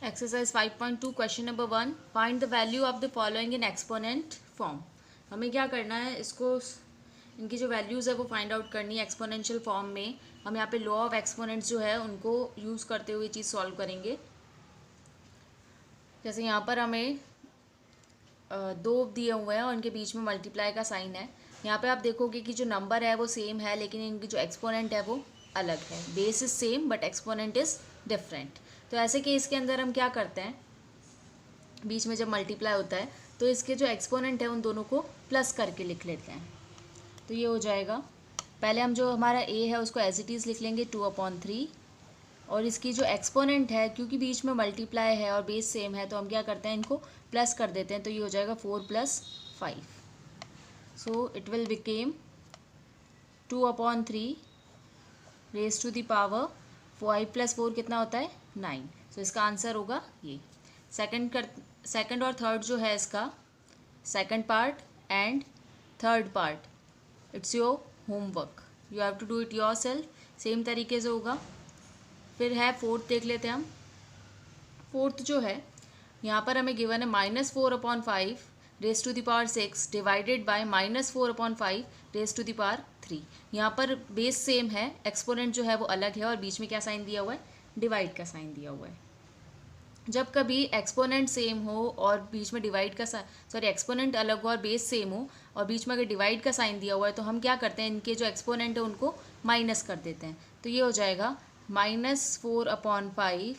Exercise 5.2 question number 1 find the value of the following in exponent form. हमें क्या करना है, इसको इनकी जो वैल्यूज़ है वो फाइंड आउट करनी है एक्सपोनेंशियल फॉर्म में। हम यहाँ पे लॉ ऑफ एक्सपोनेंट्स जो है उनको यूज़ करते हुए चीज़ सॉल्व करेंगे। जैसे यहाँ पर हमें दो दिए हुए हैं और इनके बीच में मल्टीप्लाई का साइन है। यहाँ पे आप देखोगे कि जो नंबर है वो सेम है, लेकिन इनकी जो एक्सपोनेंट है वो अलग है। Base is same but exponent is different. तो ऐसे केस के अंदर हम क्या करते हैं, बीच में जब मल्टीप्लाई होता है तो इसके जो एक्सपोनेंट है उन दोनों को प्लस करके लिख लेते हैं। तो ये हो जाएगा, पहले हम जो हमारा ए है उसको एज इट इज़ लिख लेंगे 2/3, और इसकी जो एक्सपोनेंट है क्योंकि बीच में मल्टीप्लाई है और बेस सेम है तो हम क्या करते हैं, इनको प्लस कर देते हैं। तो ये हो जाएगा 4 + 5। So it will become 2/3 raise to the power 5 + 4 कितना होता है 9। सो इसका आंसर होगा ये। सेकंड और थर्ड जो है इसका second part and third part it's your homework, you have to do it yourself. Same तरीके से होगा। फिर है फोर्थ, देख लेते हैं हम। फोर्थ जो है यहाँ पर हमें गिवन है -4/5 raise to the power 6 divided by -4/5 raise to the power 3। यहाँ पर बेस सेम है, एक्सपोनेंट जो है वो अलग है और बीच में क्या साइन दिया हुआ है, डिवाइड का साइन दिया हुआ है। जब कभी एक्सपोनेंट सेम हो और बीच में डिवाइड का एक्सपोनेंट अलग हो और बेस सेम हो और बीच में अगर डिवाइड का साइन दिया हुआ है तो हम क्या करते हैं, इनके जो एक्सपोनेंट है उनको माइनस कर देते हैं। तो ये हो जाएगा -4/5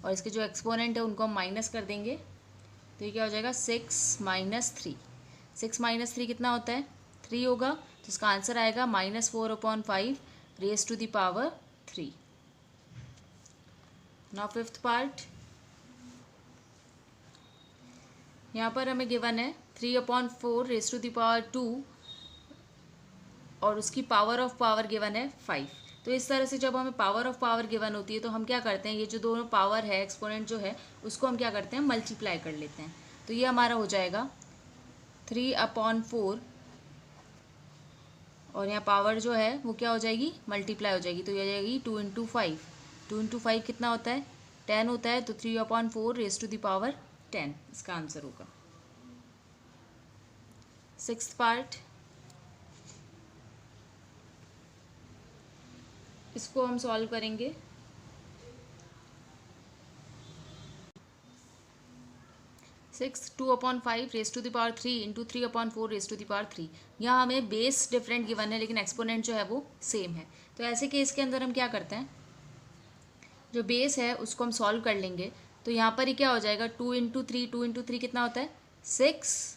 और इसके जो एक्सपोनेंट है उनको हम माइनस कर देंगे। तो ये क्या हो जाएगा 6 - 3। 6 - 3 कितना होता है 3 होगा। तो इसका आंसर आएगा -4/5 raise to the power 3। Now fifth part, यहाँ पर हमें गिवन है 3/4 रेज टू द पावर 2 और उसकी पावर ऑफ पावर गिवन है 5। तो इस तरह से जब हमें पावर ऑफ पावर गिवन होती है तो हम क्या करते हैं, ये जो दोनों पावर है एक्सपोनेंट जो है उसको हम क्या करते हैं, मल्टीप्लाई कर लेते हैं। तो ये हमारा हो जाएगा 3/4 और यहाँ पावर जो है वो क्या हो जाएगी, मल्टीप्लाई हो जाएगी। तो ये हो जाएगी 2 × 5। 2 × 5 कितना होता है 10 होता है। तो 3/4 रेज टू द पावर 10 इसका आंसर होगा। सिक्स्थ पार्ट, इसको हम सॉल्व करेंगे। Six 2/5 raise to the power 3 into 3/4 raise to the power 3। यहाँ हमें बेस डिफरेंट गिवन है लेकिन एक्सपोनेंट जो है वो सेम है। तो ऐसे केस के अंदर हम क्या करते हैं, जो बेस है उसको हम सॉल्व कर लेंगे। तो यहाँ पर ही क्या हो जाएगा 2 × 3, 2 × 3 कितना होता है 6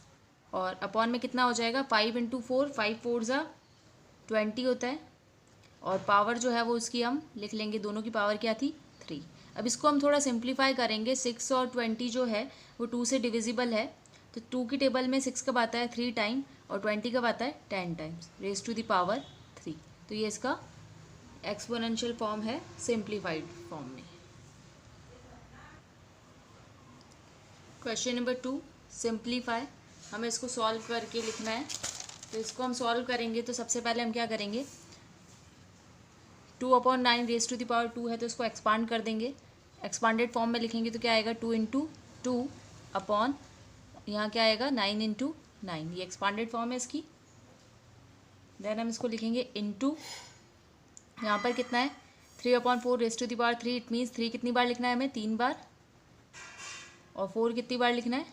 और अपॉन में कितना हो जाएगा 5 × 4, 5 4 ज़ा 20 होता है। और पावर जो है वो उसकी हम लिख लेंगे, दोनों की पावर क्या थी 3। अब इसको हम थोड़ा सिंप्लीफाई करेंगे। 6 और 20 जो है वो 2 से डिविजिबल है। तो 2 की टेबल में 6 कब आता है 3 टाइम और 20 कब आता है 10 times raise to the power 3। तो ये इसका एक्सपोनेंशियल फॉर्म है सिंप्लीफाइड फॉर्म में। क्वेश्चन नंबर 2 सिंप्लीफाई, हमें इसको सॉल्व करके लिखना है। तो इसको हम सॉल्व करेंगे तो सबसे पहले हम क्या करेंगे, 2/9 रेज टू द पावर 2 है तो इसको एक्सपांड कर देंगे। एक्सपांडेड फॉर्म में लिखेंगे तो क्या आएगा 2 × 2 अपॉन यहाँ क्या आएगा 9 × 9। ये एक्सपांडेड फॉर्म है इसकी। देन हम इसको लिखेंगे इनटू, यहाँ पर कितना है 3/4 raise to the power 3। It means 3 कितनी बार लिखना है हमें 3 बार, और 4 कितनी बार लिखना है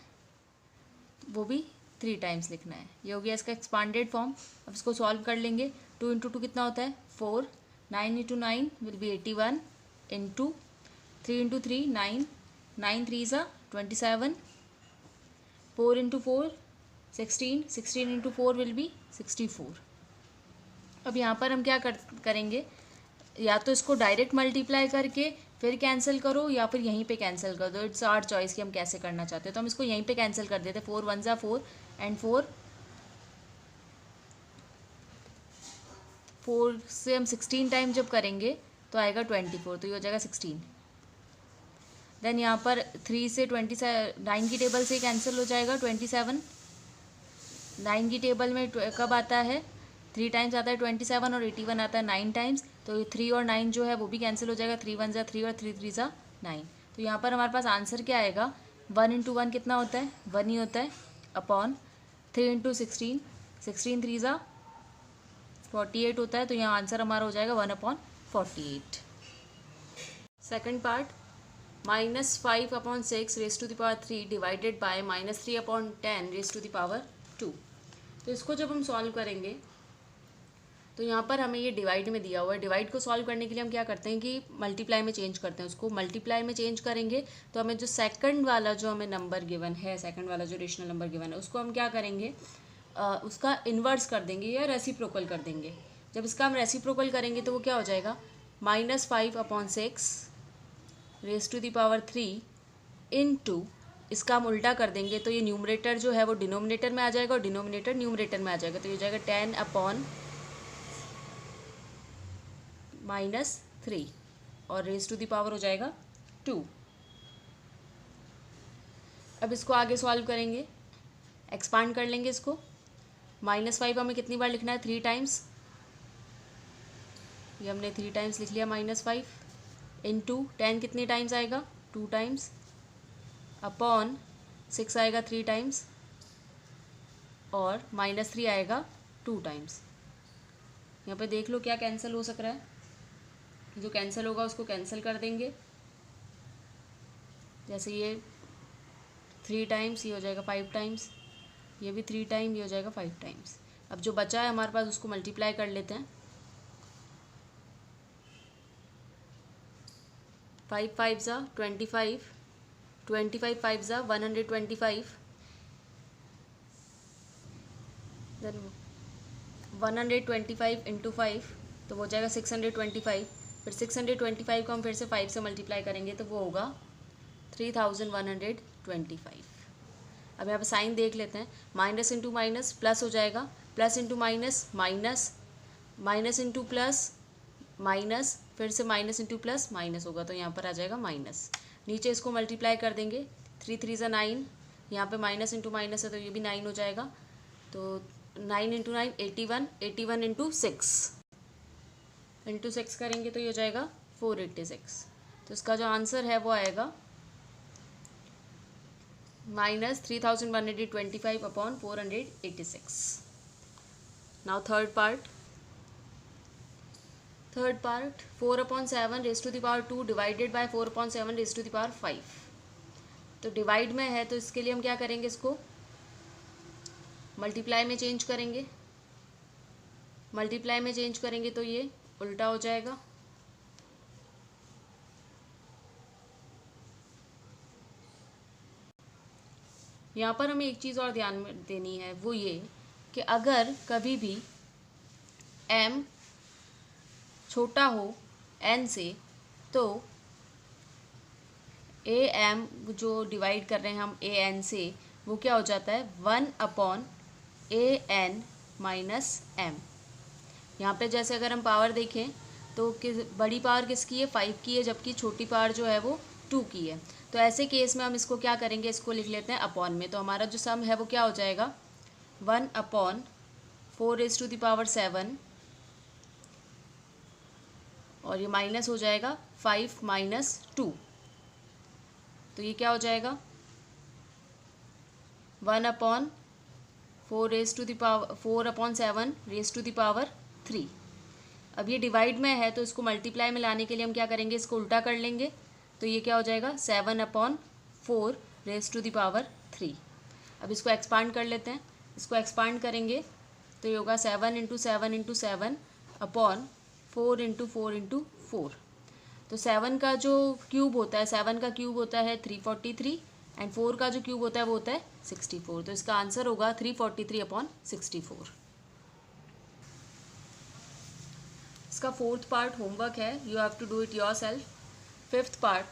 वो भी 3 टाइम्स लिखना है। ये हो गया इसका एक्सपांडेड फॉर्म। अब इसको सॉल्व कर लेंगे। 2 × 2 कितना होता है 4, 9 × 9 विल बी 81 इंटू 3 × 3 9, 9 3 ज़ा 27, 4 × 4 16, 16 × 4 विल बी 64। अब यहाँ पर हम क्या करेंगे, या तो इसको डायरेक्ट मल्टीप्लाई करके फिर कैंसिल करो या फिर यहीं पे कैंसिल कर दो। इट्स आवर चॉइस कि हम कैसे करना चाहते हैं। तो हम इसको यहीं पे कैंसिल कर देते हैं। 4 1 ज़ा 4 एंड 4 से हम 16 टाइम जब करेंगे तो आएगा 24। तो ये हो जाएगा 16। देन यहाँ पर 3 से 9 की टेबल से कैंसिल हो जाएगा 27। 9 की टेबल में कब आता है 3 टाइम्स आता है 27 और 81 आता है 9 टाइम्स। तो 3 और 9 जो है वो भी कैंसिल हो जाएगा। 3 1 ज़ा 3 और 3 3 ज़ा 9। तो यहाँ पर हमारे पास आंसर क्या आएगा, 1 इंटू 1 कितना होता है, 1 ही होता है, अपॉन 3 इंटू 16, 16 3 ज़ा 48 होता है, तो यहाँ आंसर हमारा हो जाएगा 1/48। Second part, -5/6 raise to the power 3 divided by -3/10 raise to the power 2। तो इसको जब हम सॉल्व करेंगे तो यहाँ पर हमें ये डिवाइड में दिया हुआ है। डिवाइड को सॉल्व करने के लिए हम क्या करते हैं कि मल्टीप्लाई में चेंज करते हैं। उसको मल्टीप्लाई में चेंज करेंगे तो हमें जो सेकंड वाला जो हमें नंबर गिवन है, सेकंड वाला जो रेशनल नंबर गिवन है, उसको हम क्या करेंगे, उसका इन्वर्स कर देंगे या रेसिप्रोकल कर देंगे। जब इसका हम रेसिप्रोकल करेंगे तो वो क्या हो जाएगा, -5/6 raise to the power 3 into, इसका हम उल्टा कर देंगे तो ये न्यूमरेटर जो है वो डिनोमिनेटर में आ जाएगा और डिनोमिनेटर न्यूमरेटर में आ जाएगा। तो ये हो जाएगा 10/-3 और रेज़ टू द पावर हो जाएगा 2। अब इसको आगे सॉल्व करेंगे, एक्सपांड कर लेंगे इसको। -5 हमें कितनी बार लिखना है, 3 टाइम्स, ये हमने 3 टाइम्स लिख लिया -5 इनटू 10 कितनी टाइम्स आएगा, 2 टाइम्स, अपॉन 6 आएगा 3 टाइम्स और -3 आएगा 2 टाइम्स। यहाँ पे देख लो क्या कैंसिल हो सक रहा है, जो कैंसिल होगा उसको कैंसिल कर देंगे। जैसे ये 3 टाइम्स, ये हो जाएगा 5 टाइम्स, ये भी 3 टाइम, ये हो जाएगा 5 टाइम्स। अब जो बचा है हमारे पास उसको मल्टीप्लाई कर लेते हैं। 5 5 ज़ा 25, 25 5 ज़ा 125, देन 125 इंटू 5 तो वो हो जाएगा 625। फिर 625 को हम फिर से 5 से मल्टीप्लाई करेंगे तो वो होगा 3125। अब यहाँ पे साइन देख लेते हैं, माइनस इंटू माइनस प्लस हो जाएगा, plus into minus minus, minus into plus minus, फिर से माइनस इंटू प्लस माइनस होगा, तो यहाँ पर आ जाएगा माइनस। नीचे इसको मल्टीप्लाई कर देंगे, 3 3 ज़ा 9, यहाँ पे माइनस इंटू माइनस है तो ये भी 9 हो जाएगा। तो 9 इंटू 9 81, 81 इंटू 6 करेंगे तो ये हो जाएगा 486। तो इसका जो आंसर है वो आएगा -3125/486। Now third part, 4/7 raise to the power 2 divided by 4/7 raise to the power 5। तो डिवाइड में है तो इसके लिए हम क्या करेंगे, इसको मल्टीप्लाई में चेंज करेंगे। मल्टीप्लाई में चेंज करेंगे तो ये उल्टा हो जाएगा। यहाँ पर हमें एक चीज़ और ध्यान में देनी है, वो ये कि अगर कभी भी m छोटा हो n से तो am जो डिवाइड कर रहे हैं हम an से, वो क्या हो जाता है 1/an माइनस m। यहाँ पे जैसे अगर हम पावर देखें तो बड़ी पावर किसकी है, 5 की है, जबकि छोटी पावर जो है वो 2 की है। तो ऐसे केस में हम इसको क्या करेंगे, इसको लिख लेते हैं अपॉन में। तो हमारा जो सम है वो क्या हो जाएगा, 1/4 रेज़ टू द पावर 7 और ये माइनस हो जाएगा 5 माइनस 2, तो ये क्या हो जाएगा 1/4 raise to the power 4/7 raise to the power 3। अब ये डिवाइड में है तो इसको मल्टीप्लाई में लाने के लिए हम क्या करेंगे, इसको उल्टा कर लेंगे। तो ये क्या हो जाएगा 7/4 रेज़ टू द पावर 3। अब इसको एक्सपांड कर लेते हैं। इसको एक्सपांड करेंगे तो ये होगा 7 into 7 into 7 upon 4 into 4 into 4। तो 7 का जो क्यूब होता है, 7 का क्यूब होता है 343 एंड 4 का जो क्यूब होता है वो होता है 64। तो इसका आंसर होगा 343/64। इसका फोर्थ पार्ट होमवर्क है, you have to do it yourself. Fifth part,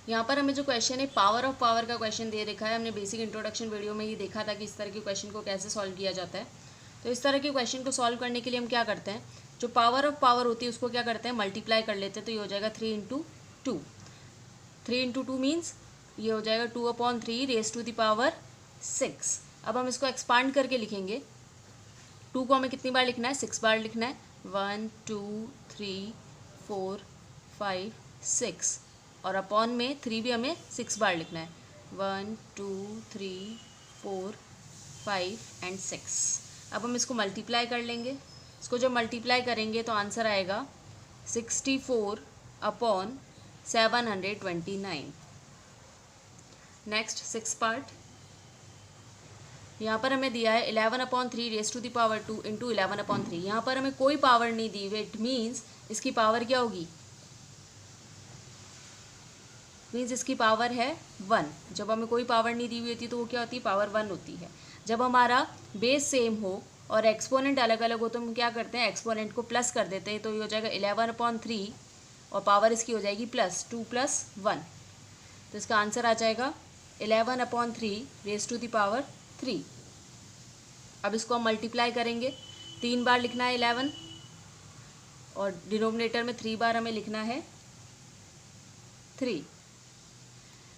यहाँ पर हमें जो क्वेश्चन है पावर ऑफ पावर का क्वेश्चन दे रखा है। हमने बेसिक इंट्रोडक्शन वीडियो में ही देखा था कि इस तरह के क्वेश्चन को कैसे सॉल्व किया जाता है। तो इस तरह के क्वेश्चन को सॉल्व करने के लिए हम क्या करते हैं, जो पावर ऑफ पावर होती है उसको क्या करते हैं, मल्टीप्लाई कर लेते हैं। तो ये हो जाएगा 3 इंटू 2, 3 इंटू 2 मीन्स ये हो जाएगा 2/3 रेज़ टू द पावर 6। अब हम इसको एक्सपांड करके लिखेंगे। 2 को हमें कितनी बार लिखना है, 6 बार लिखना है। 1 2 3 4 5 6 और अपॉन में 3 भी हमें 6 बार लिखना है। 1 2 3 4 5 एंड 6। अब हम इसको मल्टीप्लाई कर लेंगे। इसको जब मल्टीप्लाई करेंगे तो आंसर आएगा 64 अपॉन 729। Next 6 part. यहाँ पर हमें दिया है 11/3 raise to the power 2 into 11/3। यहाँ पर हमें कोई पावर नहीं दी हुई, इट मीन्स इसकी पावर क्या होगी, मीन्स इसकी पावर है 1। जब हमें कोई पावर नहीं दी हुई होती तो वो क्या होती है, पावर 1 होती है। जब हमारा बेस सेम हो और एक्सपोनेंट अलग अलग हो तो हम क्या करते हैं, एक्सपोनेंट को प्लस कर देते हैं। तो ये हो जाएगा 11/3 और पावर इसकी हो जाएगी प्लस 2 + 1। तो इसका आंसर आ जाएगा 11/3 रेज़ टू द पावर 3। अब इसको हम मल्टीप्लाई करेंगे। 3 बार लिखना है 11 और डिनोमिनेटर में 3 बार हमें लिखना है 3।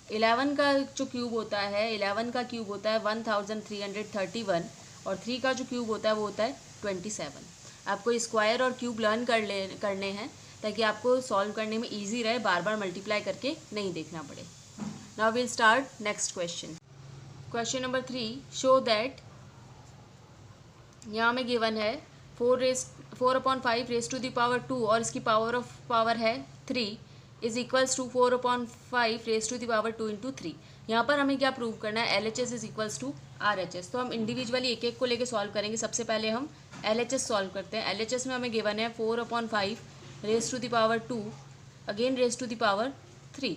11 का जो क्यूब होता है, 11 का क्यूब होता है 1331 और 3 का जो क्यूब होता है वो होता है 27। आपको स्क्वायर और क्यूब लर्न करने हैं ताकि आपको सॉल्व करने में इजी रहे, बार बार मल्टीप्लाई करके नहीं देखना पड़े। Now will start next question. Question number 3, show that, यहाँ में गिवन है 4/5 रेज़ टू द पावर 2 और इसकी पावर है 3 is equals to 4/5 raise to the power 2 into 3। यहाँ पर हमें क्या प्रूव करना है, LHS is equals to RHS। तो हम इंडिविजुअली एक एक को लेके सॉल्व करेंगे। सबसे पहले हम LHS सॉल्व करते हैं। LHS में हमें गिवन है 4/5 raise to the power 2 again raise to the power 3।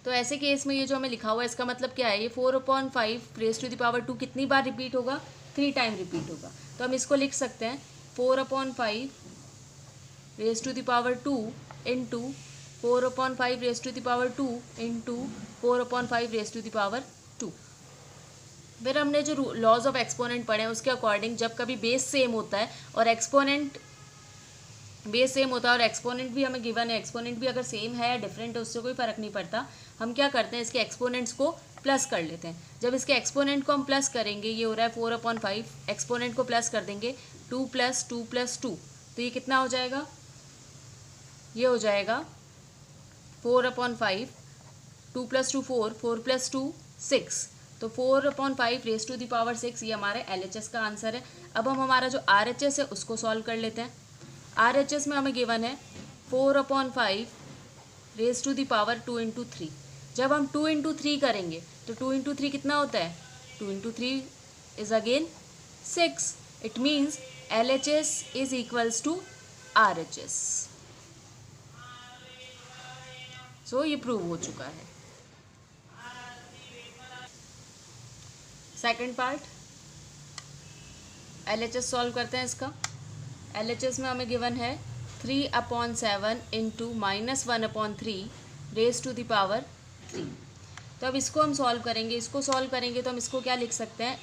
तो ऐसे केस में ये जो हमें लिखा हुआ है इसका मतलब क्या है, ये 4/5 रेज़ टू द पावर 2 कितनी बार रिपीट होगा, 3 टाइम रिपीट होगा। तो हम इसको लिख सकते हैं 4/5 raise to the power 2 into 4/5 raise to the power 2 into 4/5 raise to the power 2। फिर हमने जो लॉज ऑफ एक्सपोनेंट पढ़े हैं उसके अकॉर्डिंग जब कभी बेस सेम होता है और एक्सपोनेंट भी हमें गिवन है, एक्सपोनेंट भी अगर सेम है या डिफरेंट है उससे कोई फ़र्क नहीं पड़ता। हम क्या करते हैं, इसके एक्सपोनेंट्स को प्लस कर लेते हैं। जब इसके एक्सपोनेंट को हम प्लस करेंगे, ये हो रहा है 4/5, एक्सपोनेंट को प्लस कर देंगे 2 + 2 + 2, तो ये कितना हो जाएगा, ये हो जाएगा 4/5, 2 + 2 4, 4 + 2 6। तो 4/5 रेज़ टू द पावर 6 ये हमारे LHS का आंसर है। अब हम हमारा जो RHS है उसको सॉल्व कर लेते हैं। RHS में हमें गिवन है 4/5 raise to the power 2 into 3। जब हम 2 इंटू 3 करेंगे तो 2 इंटू 3 कितना होता है, 2 into 3 is again 6। It means LHS is equals to RHS। So ये प्रूव हो चुका है। सेकंड पार्ट, LHS सॉल्व करते हैं इसका। LHS में हमें गिवन है 3/7 into -1/3 raise to the power 3। तो अब इसको हम सॉल्व करेंगे। इसको सॉल्व करेंगे तो हम इसको क्या लिख सकते हैं,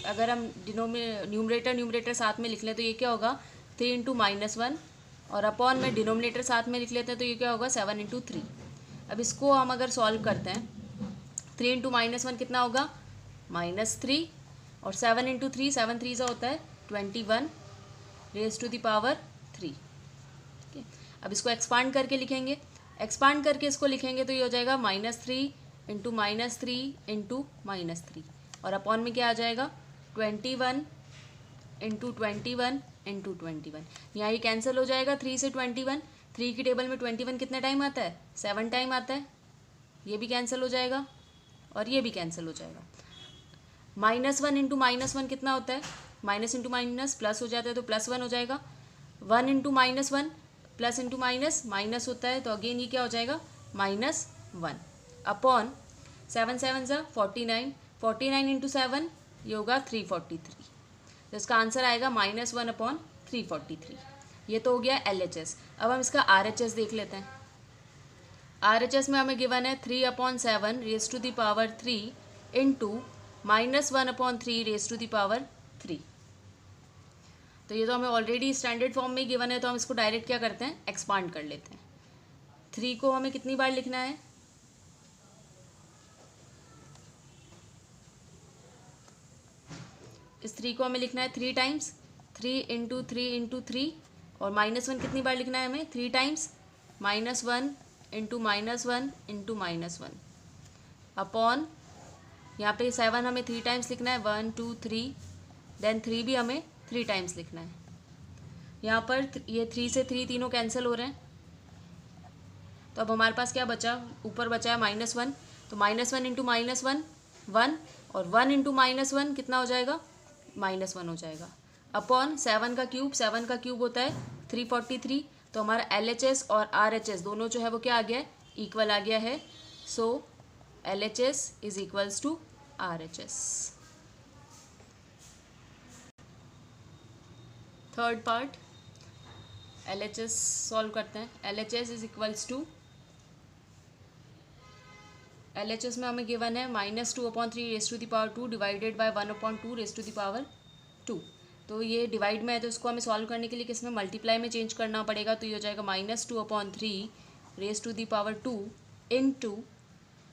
अगर हम न्यूमरेटर साथ में लिख लें तो ये क्या होगा 3 इंटू -1 और अपॉन में डिनोमिनेटर साथ में लिख लेते हैं तो ये क्या होगा 7 इंटू 3। अब इसको हम अगर सॉल्व करते हैं 3 इंटू -1 कितना होगा -3 और 7 इंटू 3, 7 3 सा होता है 21 रेज़ टू द पावर 3। ठीक है, अब इसको एक्सपांड करके लिखेंगे। एक्सपांड करके इसको लिखेंगे तो ये हो जाएगा -3 इंटू -3 इंटू -3 और अपॉन में क्या आ जाएगा 21 इंटू 21 इंटू 21। यहाँ ये कैंसिल हो जाएगा 3 से 21। 3 की टेबल में 21 कितने टाइम आता है, 7 टाइम आता है। ये भी कैंसिल हो जाएगा और ये भी कैंसिल हो जाएगा। -1 इंटू -1 कितना होता है, माइनस इंटू माइनस प्लस हो जाता है तो +1 हो जाएगा। 1 इंटू -1 प्लस इंटू माइनस होता है तो अगेन ये क्या हो जाएगा -1 अपॉन 7 7 सा 49, 49 इंटू 7 ये होगा 343। तो इसका आंसर आएगा -1/343। ये तो हो गया LHS। अब हम इसका RHS देख लेते हैं। RHS में हमें गिवन है 3/7 raise to the power 3 into -1/3 raise to the power 3। तो ये तो हमें ऑलरेडी स्टैंडर्ड फॉर्म में गिवन है तो हम इसको डायरेक्ट क्या करते हैं, एक्सपांड कर लेते हैं। 3 को हमें कितनी बार लिखना है, इस 3 को हमें लिखना है 3 टाइम्स, 3 इंटू 3 इंटू 3 और -1 कितनी बार लिखना है हमें 3 टाइम्स, -1 इंटू -1 इंटू -1 अपॉन, यहाँ पे 7 हमें 3 टाइम्स लिखना है, 1 2 3, देन 3 भी हमें 3 टाइम्स लिखना है। यहाँ पर ये 3 से 3 तीनों कैंसिल हो रहे हैं, तो अब हमारे पास क्या बचा, ऊपर बचा है -1, तो -1 इंटू -1 1, और 1 इंटू -1 कितना हो जाएगा, -1 हो जाएगा, अपॉन 7 का क्यूब, 7 का क्यूब होता है 343, तो हमारा LHS और RHS दोनों जो है वो क्या आ गया है, इक्वल आ गया है। So LHS is equals to RHS। Third part LHS solve करते हैं। LHS is equals to, LHS में हमें गिवन है -2/3 raise to the power 2 divided by 1/2 raise to the power 2। तो ये डिवाइड में है, तो इसको हमें सॉल्व करने के लिए किसमें, मल्टीप्लाई में चेंज करना पड़ेगा। तो ये हो जाएगा -2/3 raise to the power 2 into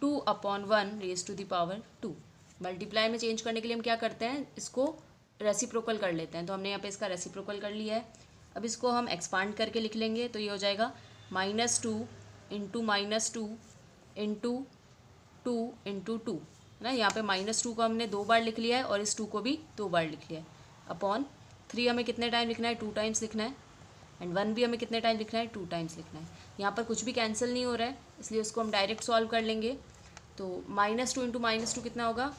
2/1 raise to the power 2। Multiply में चेंज करने के लिए हम क्या करते हैं, इसको रेसिप्रोकल कर लेते हैं, तो हमने यहाँ पे इसका रेसिप्रोकल कर लिया है। अब इसको हम एक्सपांड करके लिख लेंगे, तो ये हो जाएगा -2 इंटू -2 इंटू 2 इंटू 2 है ना। यहाँ पे -2 को हमने 2 बार लिख लिया है और इस 2 को भी 2 बार लिख लिया है, अपॉन 3 हमें कितने टाइम लिखना है, 2 टाइम्स लिखना है, एंड 1 भी हमें कितने टाइम लिखना है, 2 टाइम्स लिखना है। यहाँ पर कुछ भी कैंसिल नहीं हो रहा है, इसलिए उसको हम डायरेक्ट सॉल्व कर लेंगे। तो -2 इंटू -2 कितना होगा,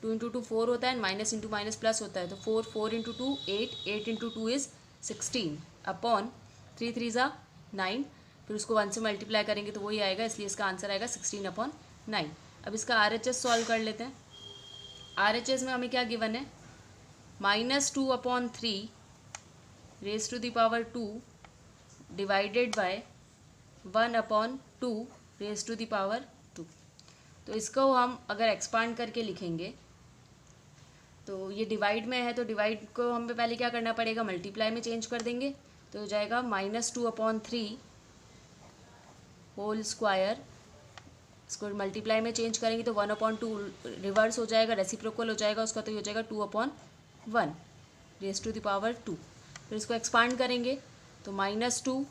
2 इंटू 2 4 होता है, माइनस इंटू माइनस प्लस होता है, तो 4 इंटू 2 8, 8 इंटू 2 इज़ 16, अपॉन 3 3 ज़ा 9, फिर उसको 1 से मल्टीप्लाई करेंगे तो वही आएगा, इसलिए इसका आंसर आएगा 16/9। अब इसका RHS सॉल्व कर लेते हैं। RHS में हमें क्या गिवन है, -2/3 raise to the power 2 divided by 1/2 raise to the power 2। तो इसको हम अगर एक्सपांड करके लिखेंगे, तो ये डिवाइड में है, तो डिवाइड को हमें पहले क्या करना पड़ेगा, मल्टीप्लाई में चेंज कर देंगे, तो हो जाएगा -2/3 होल स्क्वायर। इसको मल्टीप्लाई में चेंज करेंगे तो 1/2 रिवर्स हो जाएगा, रेसिप्रोकल हो जाएगा उसका, तो ये हो जाएगा 2/1 रेज़ टू द पावर 2। फिर इसको एक्सपांड करेंगे तो -2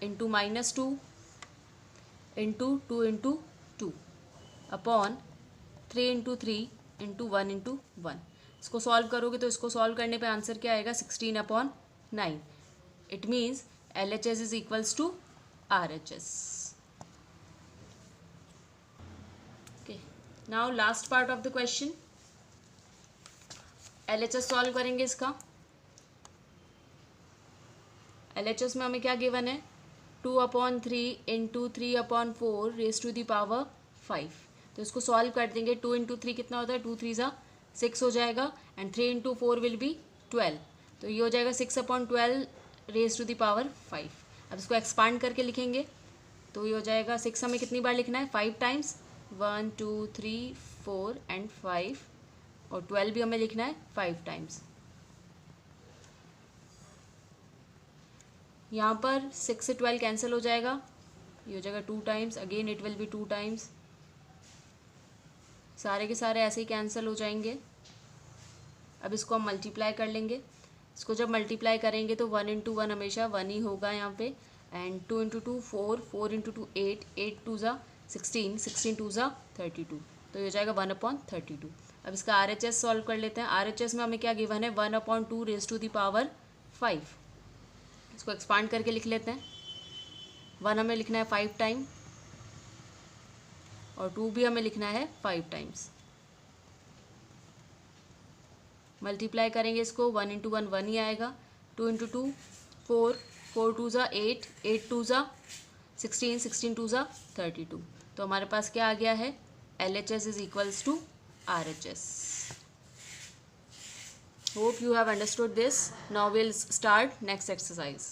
into -2 into 2 into 2 upon 3 into 3 into 1 into 1। इसको सॉल्व करोगे तो इसको सॉल्व करने पे आंसर क्या आएगा, 16/9। It means LHS is equals to RHS। Okay, now last part of the question, LHS solve करेंगे इसका। LHS में हमें क्या गिवन है, 2/3 into 3/4 raise to the power 5। तो इसको सॉल्व कर देंगे, 2 इंटू 3 कितना होता है, 2 3 ज़ा 6 हो जाएगा, एंड 3 इंटू 4 विल बी 12, तो ये हो जाएगा 6/12 रेज़ टू द पावर 5। अब इसको एक्सपांड करके लिखेंगे तो ये हो जाएगा, 6 हमें कितनी बार लिखना है, 5 टाइम्स, 1 2 3 4 एंड 5, और 12 भी हमें लिखना है 5 टाइम्स। यहाँ पर 6 से 12 कैंसिल हो जाएगा, ये हो जाएगा 2 times, again it will be 2 times, सारे के सारे ऐसे ही कैंसिल हो जाएंगे। अब इसको हम मल्टीप्लाई कर लेंगे, इसको जब मल्टीप्लाई करेंगे तो 1 इंटू 1 हमेशा 1 ही होगा यहाँ पे, एंड 2 इंटू 2 4, 4 इंटू 2 8, 8 2 ज़ा 16, 16 2 ज़ा 32, तो ये हो जाएगा 1/32। अब इसका RHS सॉल्व कर लेते हैं। RHS में हमें क्या गिवन है, 1/2 रेज़ टू द पावर 5। इसको एक्सपांड करके लिख लेते हैं, 1 हमें लिखना है 5 टाइम, और 2 भी हमें लिखना है 5 टाइम्स। मल्टीप्लाई करेंगे इसको, 1 इंटू 1 1 ही आएगा, 2 इंटू 2 4, 4 2 ज़ा 8, 8 2 ज़ा 16, 16 2 ज़ा 32, तो हमारे पास क्या आ गया है, LHS is equals to RHS। Hope you have understood this. Now we'll start next exercise.